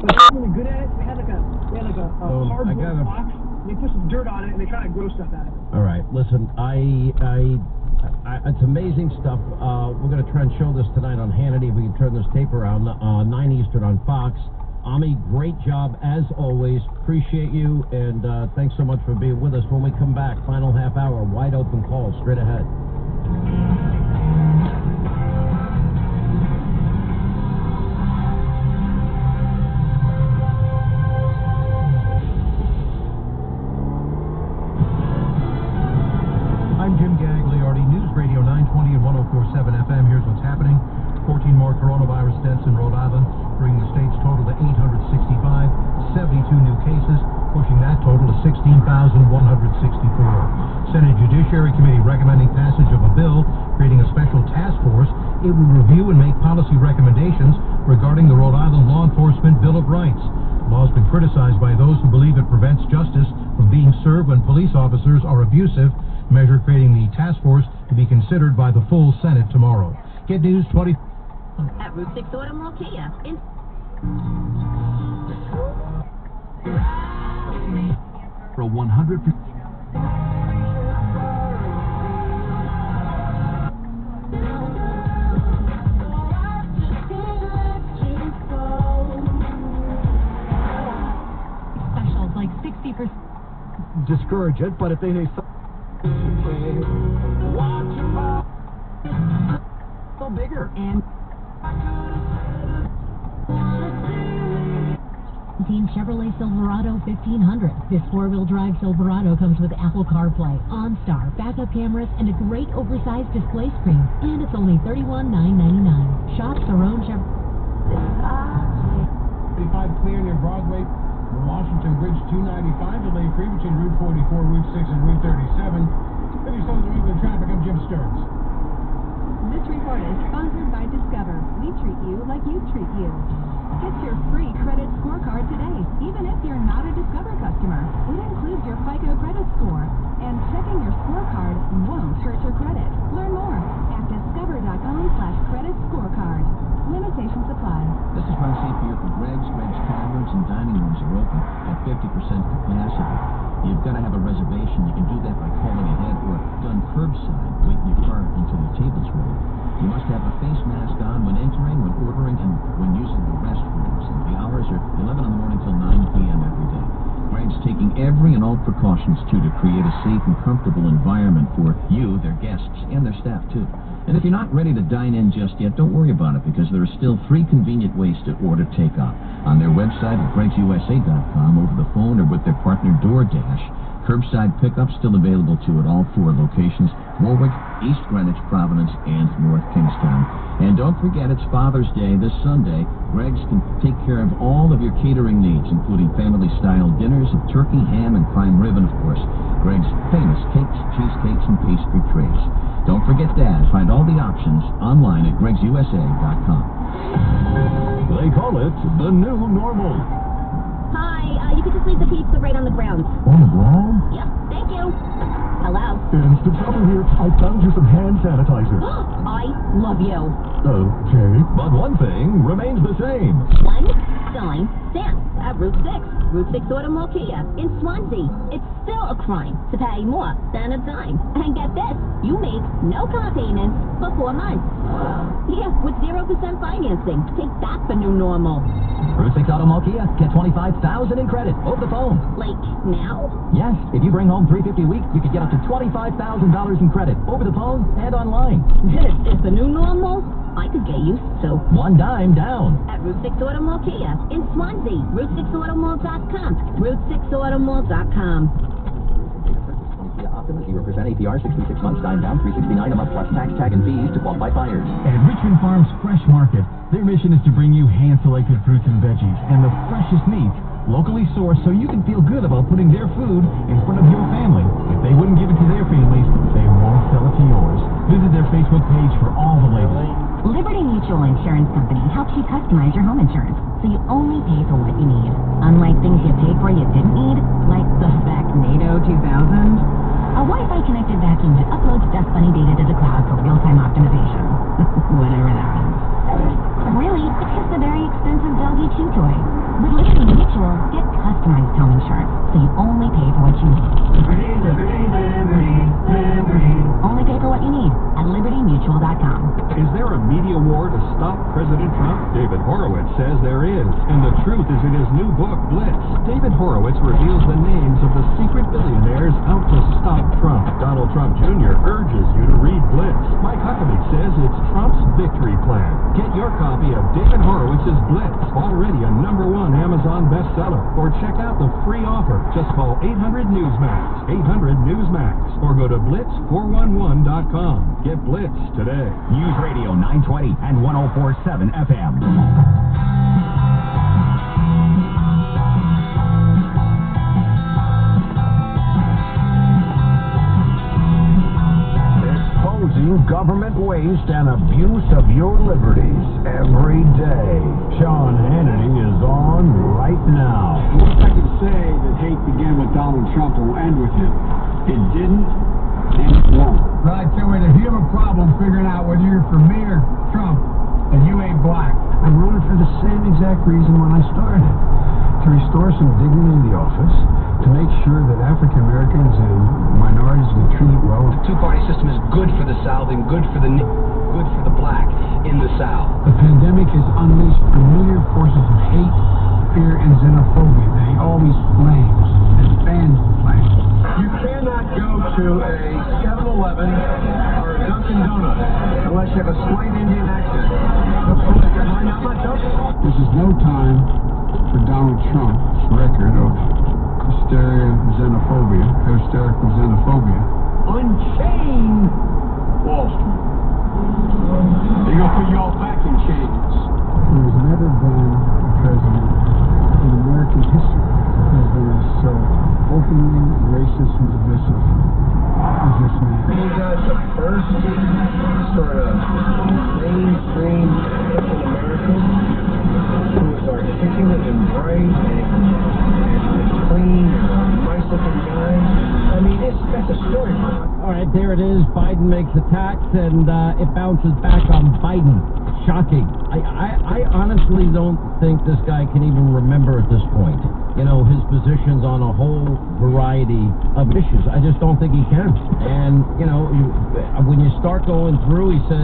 was really good at it. They had like a cardboard box. They put some dirt on it and they try to grow stuff out of it. All right, listen, it's amazing stuff. We're going to try and show this tonight on Hannity. If we can turn this tape around, 9 Eastern on Fox. Ami, great job as always. Appreciate you, and thanks so much for being with us. When we come back, final half hour, wide open calls straight ahead. I'm Jim Gagliardi, News Radio 920 and 104.7 FM. Here's what's happening. 14 more coronavirus deaths in Rhode Island, bringing the state's total to 865, 72 new cases, pushing that total to 16,164. Senate Judiciary Committee recommending passage of a bill creating a special task force. It will review and make policy recommendations regarding the Rhode Island Law Enforcement Bill of Rights. The law has been criticized by those who believe it prevents justice from being served when police officers are abusive. Measure creating the task force to be considered by the full Senate tomorrow. Get News 20 at Route 6 Automall Kia in for a 100%. specials like 60%. Discourage it, but if they so bigger And Chevrolet Silverado 1500. This four-wheel drive Silverado comes with Apple CarPlay, OnStar, backup cameras, and a great oversized display screen. And it's only $31,999. Shop Saron Chevrolet. 35 clear near Broadway, Washington Bridge 295, delayed free between Route 44, Route 6, and Route 37. Maybe some New England traffic. I'm Jim Stearns. This report is sponsored by Discover. We treat you like you treat you. Get your free credit scorecard today, even if you're not a Discover customer. It includes your FICO credit score, and checking your scorecard won't hurt your credit. Learn more at discover.com/credit scorecard. Limitations apply. This is Ron St. Pierre for Greg's. Greg's taverns and dining rooms are open at 50% capacity. You've got to have a reservation. You can do that by calling ahead or done curbside, waiting your car until your table's ready. You must have a face mask on when entering, when ordering, and when using the restrooms. And the hours are 11 in the morning till 9 p.m. every day. Greg's taking every and all precautions, too, to create a safe and comfortable environment for you, their guests, and their staff, too. And if you're not ready to dine in just yet, don't worry about it, because there are still 3 convenient ways to order takeout. On their website at gregsusa.com, over the phone, or with their partner DoorDash. Curbside pickup still available, too, at all 4 locations: Warwick, East Greenwich, Providence, and North Kingstown. And don't forget, it's Father's Day this Sunday. Greg's can take care of all of your catering needs, including family-style dinners of turkey, ham, and prime rib, and, of course, Greg's famous cakes, cheesecakes, and pastry trays. Don't forget that. Find all the options online at gregsusa.com. They call it the new normal. Hi, you could just leave the pizza right on the ground. On the ground? Yep, thank you. Hello? Mr. Trouble here. I found you some hand sanitizer. I love you. Okay. But one thing remains the same. One dime stamp at Route 6. Route 6 Automall Kia in Swansea. It's still a crime to pay more than a dime. And get this, you make no car payments for 4 months. Yeah, with 0% financing. Take that for new normal. Route 6 Automall Kia. Get $25,000 in credit over the phone. Like now? Yes. If you bring home $350 a week, you could get up to $25,000 in credit over the phone and online. This is the new normal? I could get used to. One dime down. At Route 6 Automall Kia in Swansea. Route6automall.com. Route6automall.com. Optima 0% APR, 66 months, dime down, $369 a month plus tax, tag, and fees to qualified buyers. At Richmond Farms Fresh Market, their mission is to bring you hand-selected fruits and veggies and the freshest meats, locally sourced, so you can feel good about putting their food in front of your family. If they wouldn't give it to their families, they won't sell it to yours. Visit their Facebook page for all the latest. Liberty Mutual Insurance Company helps you customize your home insurance, so you only pay for what you need. Unlike things you paid for you didn't need, like the Vacnado 2000. A Wi-Fi connected vacuum that uploads Dust Bunny data to the cloud for real-time optimization. Whatever that means. Really, it's just a very expensive doggy chew toy. With so you only pay for what you need. Only pay for what you need at libertymutual.com. Is there a media war to stop President Trump? David Horowitz says there is, and the truth is in his new book, Blitz. David Horowitz reveals the names of the secret billionaires out to stop Trump. Donald Trump Jr. urges you to read Blitz. Mike Huckabee says it's Trump's victory plan. Get your copy of David Horowitz's Blitz, already a #1 Amazon bestseller. Or check out the free offer. Just call 800-NEWSMAX, 800-NEWSMAX, or go to blitz411.com. Get Blitz today. News Radio 920 and 104.7 FM. Exposing government waste and abuse of your liberties every day. Sean Hannity is on right now. I wish I could say that hate began with Donald Trump and will end with him. It didn't, and it won't. Right, so if you have a problem figuring out whether you're for me or Trump, then you ain't black. I'm running for the same exact reason when I started. To restore some dignity in the office, to make sure that African Americans and minorities get treated well. The two-party system is good for the South and good for the black in the South. The pandemic has unleashed familiar forces of hate, fear, and xenophobia. They always flames and fans the flames. You cannot go to a 7-Eleven or a Dunkin' Donuts unless you have a slight Indian accent. This is no time for Donald Trump's record of hysterical xenophobia. Unchain Wall Street. They're going to put you all back in chains. There has never been a president in American history that is so openly racist and divisive as this man. He got the first sort of mainstream African American who was articulate and bright and clean, nice looking guy. I mean, that's a story. All right, there it is. Biden makes attacks, and it bounces back on Biden. Shocking. I honestly don't think this guy can even remember at this point, his positions on a whole variety of issues. I just don't think he can. And, when you start going through, he says,